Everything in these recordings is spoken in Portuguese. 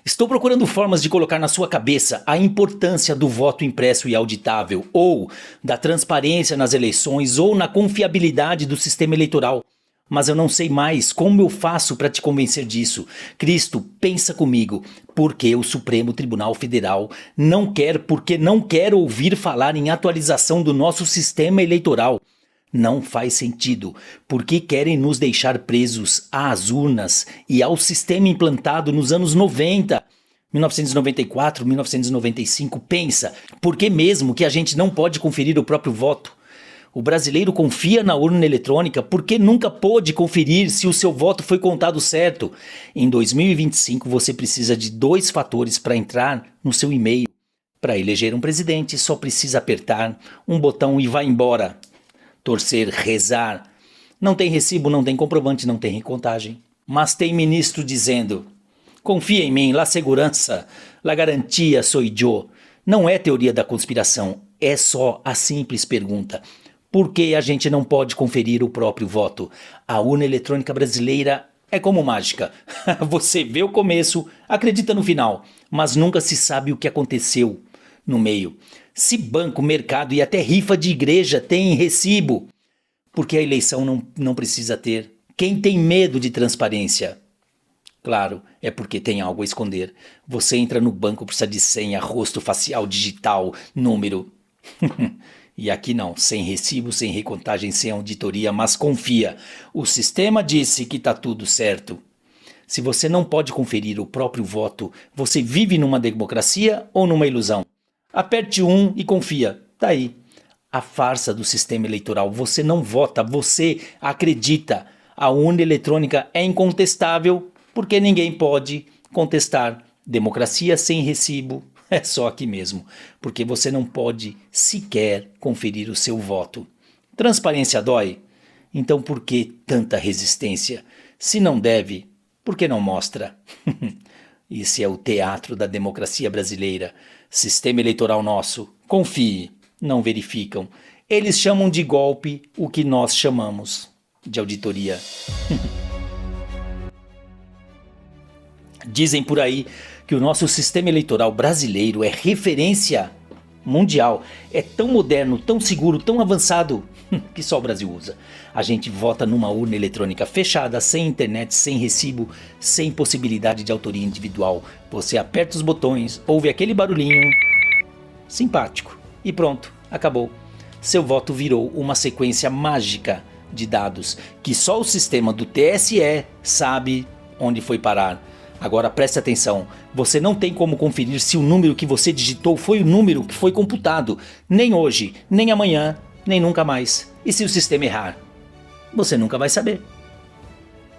Estou procurando formas de colocar na sua cabeça a importância do voto impresso e auditável, ou da transparência nas eleições, ou na confiabilidade do sistema eleitoral. Mas eu não sei mais como eu faço para te convencer disso. Cristo, pensa comigo, porque o Supremo Tribunal Federal não quer, porque não quer ouvir falar em atualização do nosso sistema eleitoral. Não faz sentido, porque querem nos deixar presos às urnas e ao sistema implantado nos anos 90, 1994, 1995. Pensa, por que mesmo que a gente não pode conferir o próprio voto? O brasileiro confia na urna eletrônica porque nunca pôde conferir se o seu voto foi contado certo. Em 2025 você precisa de 2 fatores para entrar no seu e-mail. Para eleger um presidente só precisa apertar um botão e vai embora. Torcer, rezar. Não tem recibo, não tem comprovante, não tem recontagem. Mas tem ministro dizendo: confia em mim, la segurança, la garantia sou eu. Não é teoria da conspiração, é só a simples pergunta: por que a gente não pode conferir o próprio voto? A urna eletrônica brasileira é como mágica. Você vê o começo, acredita no final, mas nunca se sabe o que aconteceu no meio. Se banco, mercado e até rifa de igreja tem recibo, porque a eleição não precisa ter. Quem tem medo de transparência? Claro, é porque tem algo a esconder. Você entra no banco, precisa de senha, rosto facial, digital, número. E aqui não, sem recibo, sem recontagem, sem auditoria, mas confia. O sistema disse que está tudo certo. Se você não pode conferir o próprio voto, você vive numa democracia ou numa ilusão? Aperte 1 e confia. Tá aí. A farsa do sistema eleitoral. Você não vota, você acredita. A urna eletrônica é incontestável porque ninguém pode contestar. Democracia sem recibo é só aqui mesmo, porque você não pode sequer conferir o seu voto. Transparência dói? Então por que tanta resistência? Se não deve, por que não mostra? Esse é o teatro da democracia brasileira. Sistema eleitoral nosso. Confie, não verificam. Eles chamam de golpe o que nós chamamos de auditoria. Dizem por aí que o nosso sistema eleitoral brasileiro é referência mundial. É tão moderno, tão seguro, tão avançado que só o Brasil usa. A gente vota numa urna eletrônica fechada, sem internet, sem recibo, sem possibilidade de autoria individual. Você aperta os botões, ouve aquele barulhinho simpático e pronto, acabou. Seu voto virou uma sequência mágica de dados que só o sistema do TSE sabe onde foi parar. Agora preste atenção, você não tem como conferir se o número que você digitou foi o número que foi computado, nem hoje, nem amanhã, nem nunca mais. E se o sistema errar? Você nunca vai saber.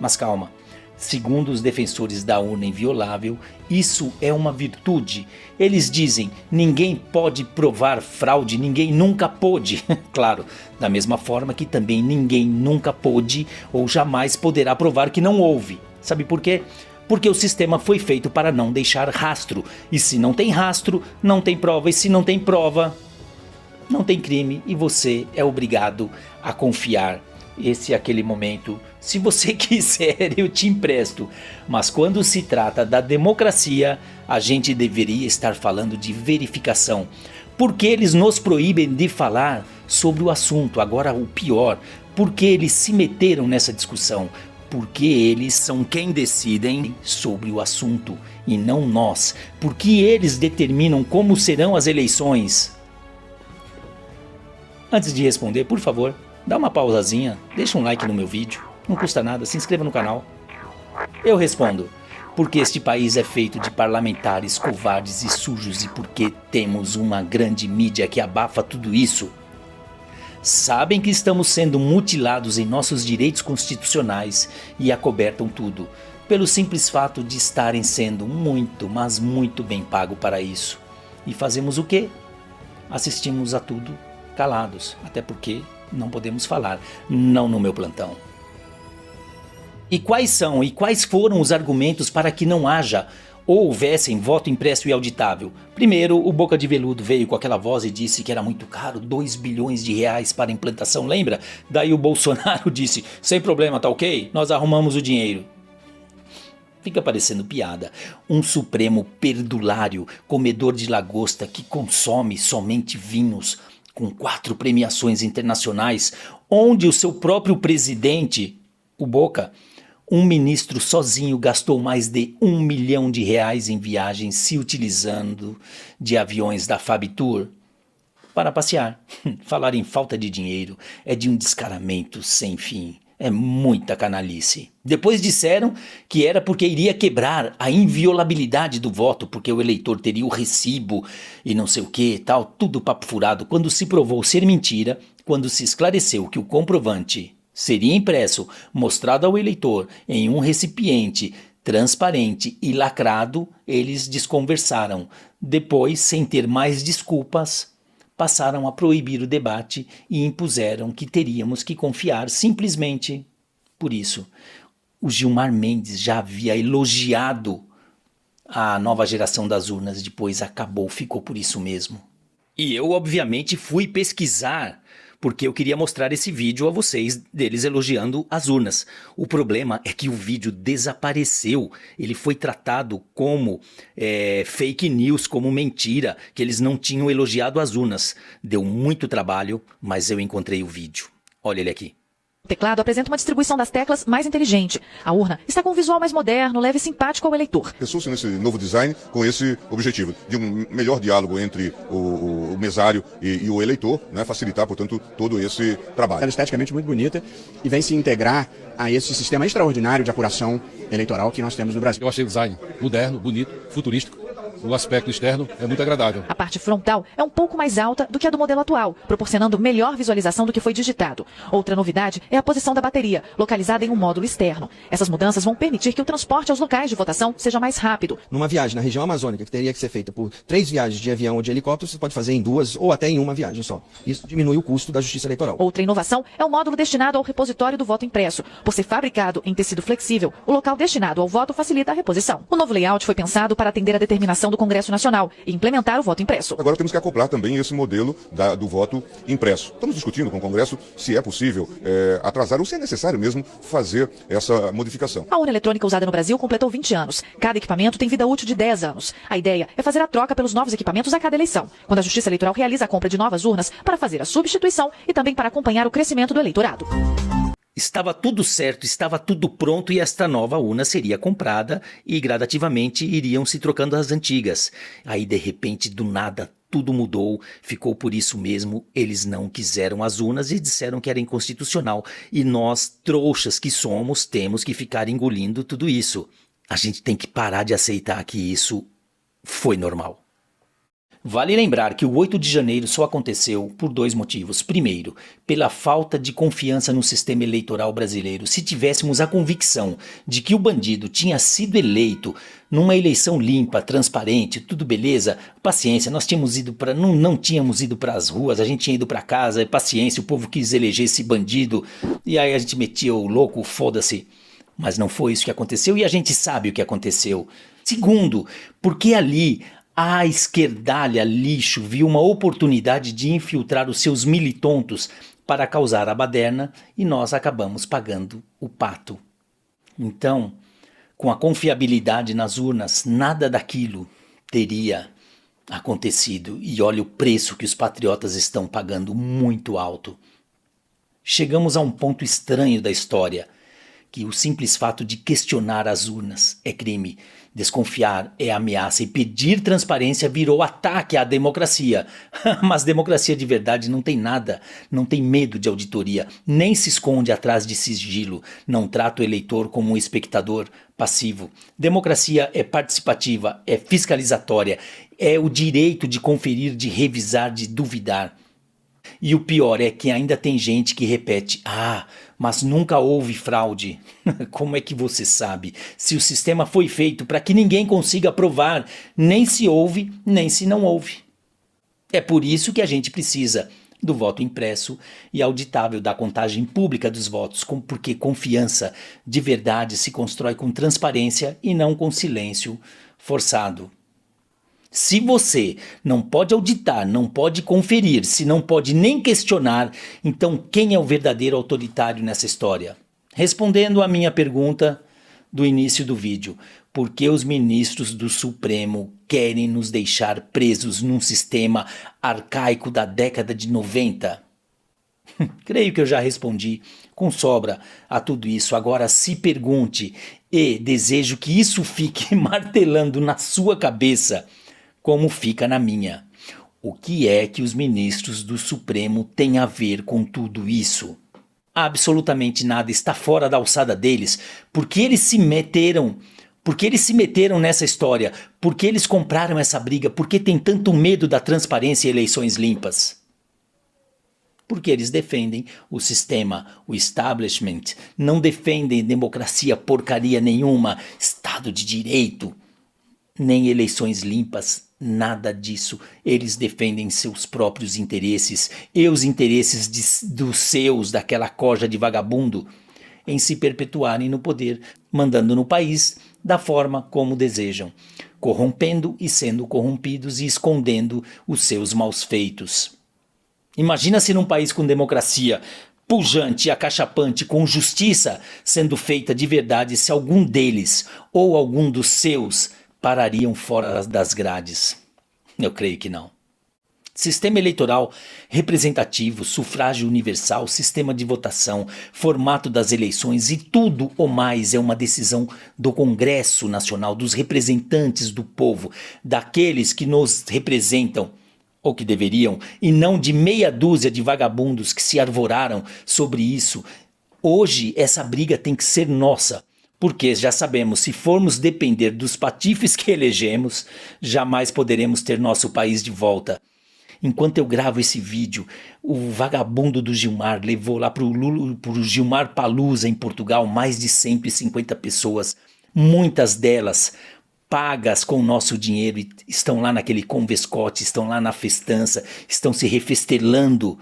Mas calma, segundo os defensores da urna inviolável, isso é uma virtude. Eles dizem, ninguém pode provar fraude, ninguém nunca pôde. Claro, da mesma forma que também ninguém nunca pôde ou jamais poderá provar que não houve. Sabe por quê? Porque o sistema foi feito para não deixar rastro. E se não tem rastro, não tem prova. E se não tem prova, não tem crime. E você é obrigado a confiar. Esse é aquele momento. Se você quiser, eu te empresto. Mas quando se trata da democracia, a gente deveria estar falando de verificação. Porque eles nos proíbem de falar sobre o assunto. Agora, o pior, porque eles se meteram nessa discussão. Porque eles são quem decidem sobre o assunto e não nós. Porque eles determinam como serão as eleições. Antes de responder, por favor, dá uma pausazinha, deixa um like no meu vídeo, não custa nada, se inscreva no canal. Eu respondo, porque este país é feito de parlamentares covardes e sujos e porque temos uma grande mídia que abafa tudo isso. Sabem que estamos sendo mutilados em nossos direitos constitucionais e acobertam tudo, pelo simples fato de estarem sendo muito, mas muito bem pago para isso. E fazemos o quê? Assistimos a tudo calados, até porque não podemos falar, não no meu plantão. E quais foram os argumentos para que não haja ou houvessem voto impresso e auditável? Primeiro, o Boca de Veludo veio com aquela voz e disse que era muito caro, 2 bilhões de reais para implantação, lembra? Daí o Bolsonaro disse, sem problema, tá ok? Nós arrumamos o dinheiro. Fica parecendo piada. Um supremo perdulário, comedor de lagosta que consome somente vinhos, com 4 premiações internacionais, onde o seu próprio presidente, o Boca, um ministro sozinho gastou mais de R$ 1 milhão em viagens se utilizando de aviões da Fabtour para passear. Falar em falta de dinheiro é de um descaramento sem fim. É muita canalice. Depois disseram que era porque iria quebrar a inviolabilidade do voto, porque o eleitor teria o recibo e não sei o que, tal, tudo papo furado. Quando se provou ser mentira, quando se esclareceu que o comprovante seria impresso, mostrado ao eleitor em um recipiente transparente e lacrado, eles desconversaram. Depois, sem ter mais desculpas, passaram a proibir o debate e impuseram que teríamos que confiar simplesmente. Por isso, o Gilmar Mendes já havia elogiado a nova geração das urnas, depois acabou, ficou por isso mesmo. E eu, obviamente, fui pesquisar, porque eu queria mostrar esse vídeo a vocês deles elogiando as urnas. O problema é que o vídeo desapareceu, ele foi tratado como fake news, como mentira, que eles não tinham elogiado as urnas. Deu muito trabalho, mas eu encontrei o vídeo. Olha ele aqui. O teclado apresenta uma distribuição das teclas mais inteligente. A urna está com um visual mais moderno, leve e simpático ao eleitor. Pensou-se nesse novo design com esse objetivo, de um melhor diálogo entre o mesário e o eleitor, né, facilitar, portanto, todo esse trabalho. Ela é esteticamente muito bonita e vem se integrar a esse sistema extraordinário de apuração eleitoral que nós temos no Brasil. Eu achei o design moderno, bonito, futurístico. O aspecto externo é muito agradável. A parte frontal é um pouco mais alta do que a do modelo atual, proporcionando melhor visualização do que foi digitado. Outra novidade é a posição da bateria, localizada em um módulo externo. Essas mudanças vão permitir que o transporte aos locais de votação seja mais rápido. Numa viagem na região amazônica, que teria que ser feita por 3 viagens de avião ou de helicóptero, você pode fazer em 2 ou até em uma viagem só. Isso diminui o custo da justiça eleitoral. Outra inovação é o módulo destinado ao repositório do voto impresso. Por ser fabricado em tecido flexível, o local destinado ao voto facilita a reposição. O novo layout foi pensado para atender a determinação do Congresso Nacional e implementar o voto impresso. Agora temos que acoplar também esse modelo do voto impresso. Estamos discutindo com o Congresso se é possível atrasar ou se é necessário mesmo fazer essa modificação. A urna eletrônica usada no Brasil completou 20 anos. Cada equipamento tem vida útil de 10 anos. A ideia é fazer a troca pelos novos equipamentos a cada eleição, quando a Justiça Eleitoral realiza a compra de novas urnas para fazer a substituição e também para acompanhar o crescimento do eleitorado. Estava tudo certo, estava tudo pronto e esta nova urna seria comprada e gradativamente iriam se trocando as antigas. Aí de repente, do nada, tudo mudou, ficou por isso mesmo, eles não quiseram as urnas e disseram que era inconstitucional. E nós, trouxas que somos, temos que ficar engolindo tudo isso. A gente tem que parar de aceitar que isso foi normal. Vale lembrar que o 8 de janeiro só aconteceu por 2 motivos. Primeiro, pela falta de confiança no sistema eleitoral brasileiro. Se tivéssemos a convicção de que o bandido tinha sido eleito numa eleição limpa, transparente, tudo beleza, paciência, nós tínhamos ido para não tínhamos ido para as ruas, a gente tinha ido para casa, paciência, o povo quis eleger esse bandido e aí a gente metia o louco, foda-se. Mas não foi isso que aconteceu e a gente sabe o que aconteceu. Segundo, porque ali a esquerdalha lixo viu uma oportunidade de infiltrar os seus militontos para causar a baderna e nós acabamos pagando o pato. Então, com a confiabilidade nas urnas, nada daquilo teria acontecido e olha o preço que os patriotas estão pagando muito alto. Chegamos a um ponto estranho da história, que o simples fato de questionar as urnas é crime, desconfiar é ameaça e pedir transparência virou ataque à democracia. Mas democracia de verdade não tem nada, não tem medo de auditoria, nem se esconde atrás de sigilo, não trata o eleitor como um espectador passivo. Democracia é participativa, é fiscalizatória, é o direito de conferir, de revisar, de duvidar. E o pior é que ainda tem gente que repete, mas nunca houve fraude. Como é que você sabe? Se o sistema foi feito para que ninguém consiga provar, nem se houve, nem se não houve. É por isso que a gente precisa do voto impresso e auditável, da contagem pública dos votos, porque confiança de verdade se constrói com transparência e não com silêncio forçado. Se você não pode auditar, não pode conferir, se não pode nem questionar, então quem é o verdadeiro autoritário nessa história? Respondendo à minha pergunta, do início do vídeo. Porque os ministros do Supremo querem nos deixar presos num sistema arcaico da década de 90? Creio que eu já respondi com sobra a tudo isso. Agora se pergunte, e desejo que isso fique martelando na sua cabeça, como fica na minha. O que é que os ministros do Supremo têm a ver com tudo isso? Absolutamente nada, está fora da alçada deles, porque eles se meteram nessa história, porque eles compraram essa briga, porque tem tanto medo da transparência e eleições limpas. Porque eles defendem o sistema, o establishment, não defendem democracia porcaria nenhuma, Estado de Direito, nem eleições limpas, nada disso. Eles defendem seus próprios interesses e os interesses dos seus, daquela corja de vagabundo, em se perpetuarem no poder, mandando no país da forma como desejam, corrompendo e sendo corrompidos e escondendo os seus maus feitos. Imagina se num país com democracia pujante e acachapante, com justiça sendo feita de verdade, se algum deles ou algum dos seus parariam fora das grades. Eu creio que não. Sistema eleitoral representativo, sufrágio universal, sistema de votação, formato das eleições e tudo o mais é uma decisão do Congresso Nacional, dos representantes do povo, daqueles que nos representam, ou que deveriam, e não de meia dúzia de vagabundos que se arvoraram sobre isso. Hoje essa briga tem que ser nossa. Porque já sabemos, se formos depender dos patifes que elegemos, jamais poderemos ter nosso país de volta. Enquanto eu gravo esse vídeo, o vagabundo do Gilmar levou lá pro Gilmar Palusa em Portugal mais de 150 pessoas, muitas delas pagas com o nosso dinheiro e estão lá naquele convescote, estão lá na festança, estão se refestelando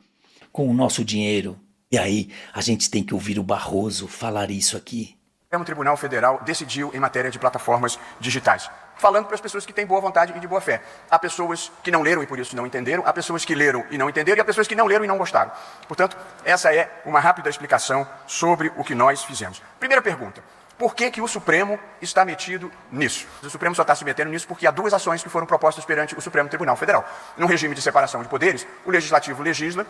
com o nosso dinheiro. E aí a gente tem que ouvir o Barroso falar isso aqui. O Tribunal Federal decidiu em matéria de plataformas digitais, falando para as pessoas que têm boa vontade e de boa fé. Há pessoas que não leram e por isso não entenderam, há pessoas que leram e não entenderam, e há pessoas que não leram e não gostaram. Portanto, essa é uma rápida explicação sobre o que nós fizemos. Primeira pergunta: por que o Supremo está metido nisso? O Supremo só está se metendo nisso porque há duas ações que foram propostas perante o Supremo Tribunal Federal. Num regime de separação de poderes, o Legislativo legisla,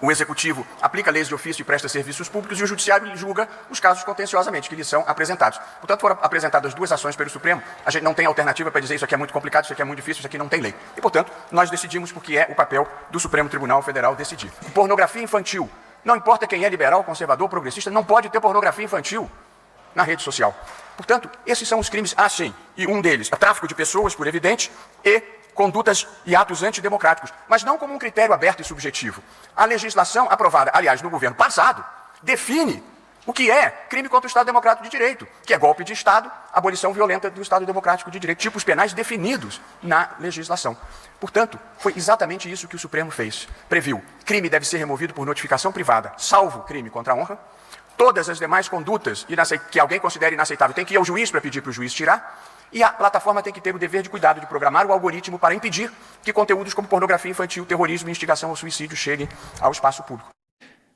o Executivo aplica leis de ofício e presta serviços públicos e o Judiciário julga os casos contenciosamente que lhes são apresentados. Portanto, foram apresentadas duas ações pelo Supremo. A gente não tem alternativa para dizer isso aqui é muito complicado, isso aqui é muito difícil, isso aqui não tem lei. E, portanto, nós decidimos porque é o papel do Supremo Tribunal Federal decidir. Pornografia infantil. Não importa quem é liberal, conservador, progressista, não pode ter pornografia infantil na rede social. Portanto, esses são os crimes, sim. E um deles é tráfico de pessoas, por evidente, e condutas e atos antidemocráticos, mas não como um critério aberto e subjetivo. A legislação aprovada, aliás, no governo passado, define o que é crime contra o Estado Democrático de Direito, que é golpe de Estado, abolição violenta do Estado Democrático de Direito, tipos penais definidos na legislação. Portanto, foi exatamente isso que o Supremo fez. Previu: crime deve ser removido por notificação privada, salvo crime contra a honra. Todas as demais condutas que alguém considere inaceitável tem que ir ao juiz para pedir para o juiz tirar. E a plataforma tem que ter o dever de cuidado de programar o algoritmo para impedir que conteúdos como pornografia infantil, terrorismo, instigação ao suicídio cheguem ao espaço público.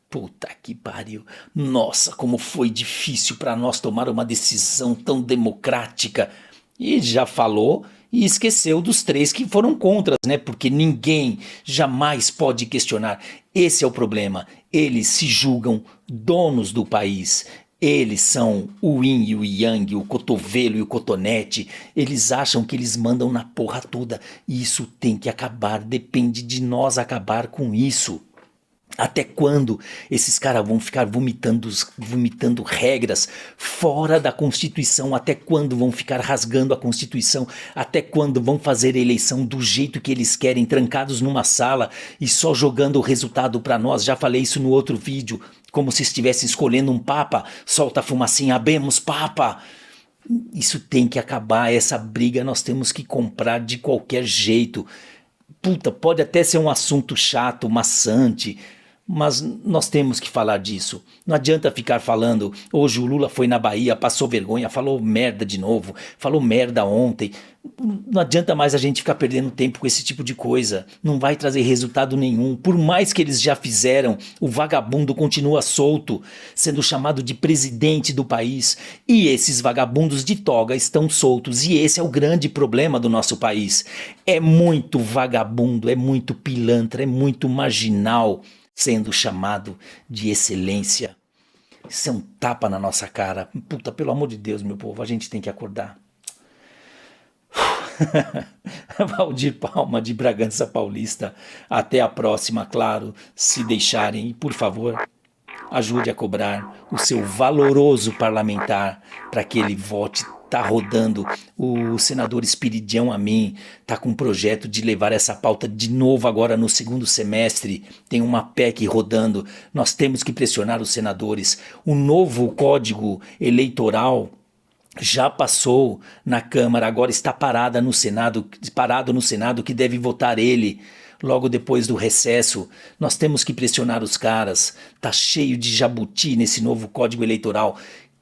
Puta que pariu. Nossa, como foi difícil para nós tomar uma decisão tão democrática. E já falou e esqueceu dos três que foram contras, né? Porque ninguém jamais pode questionar. Esse é o problema. Eles se julgam donos do país. Eles são o yin e o yang, o cotovelo e o cotonete. Eles acham que eles mandam na porra toda. E isso tem que acabar. Depende de nós acabar com isso. Até quando esses caras vão ficar vomitando regras fora da Constituição? Até quando vão ficar rasgando a Constituição? Até quando vão fazer a eleição do jeito que eles querem, trancados numa sala e só jogando o resultado para nós? Já falei isso no outro vídeo, como se estivessem escolhendo um papa. Solta a fumacinha, abemos papa. Isso tem que acabar, essa briga nós temos que comprar de qualquer jeito. Puta, pode até ser um assunto chato, maçante, Mas nós temos que falar disso. Não adianta ficar falando, hoje o Lula foi na Bahia, passou vergonha, falou merda de novo, falou merda ontem. Não adianta mais a gente ficar perdendo tempo com esse tipo de coisa. Não vai trazer resultado nenhum. Por mais que eles já fizeram, o vagabundo continua solto, sendo chamado de presidente do país. E esses vagabundos de toga estão soltos. E esse é o grande problema do nosso país. É muito vagabundo, é muito pilantra, é muito marginal sendo chamado de excelência. Isso é um tapa na nossa cara. Puta, pelo amor de Deus, meu povo, a gente tem que acordar. Valdir Palma, de Bragança Paulista. Até a próxima, claro, se deixarem. E, por favor, ajude a cobrar o seu valoroso parlamentar para que ele vote. Tá rodando, o senador Espiridião Amin tá com um projeto de levar essa pauta de novo agora no segundo semestre. Tem uma PEC rodando. Nós temos que pressionar os senadores. O novo Código Eleitoral já passou na Câmara, agora está parado no Senado, que deve votar ele logo depois do recesso. Nós temos que pressionar os caras. Tá cheio de jabuti nesse novo Código Eleitoral.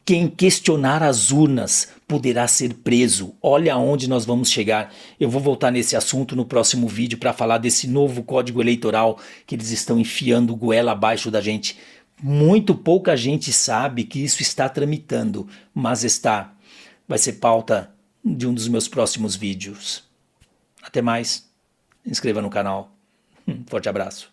Quem questionar as urnas poderá ser preso. Olha aonde nós vamos chegar. Eu vou voltar nesse assunto no próximo vídeo para falar desse novo Código Eleitoral que eles estão enfiando goela abaixo da gente. Muito pouca gente sabe que isso está tramitando, mas está. Vai ser pauta de um dos meus próximos vídeos. Até mais. Se inscreva no canal. Forte abraço.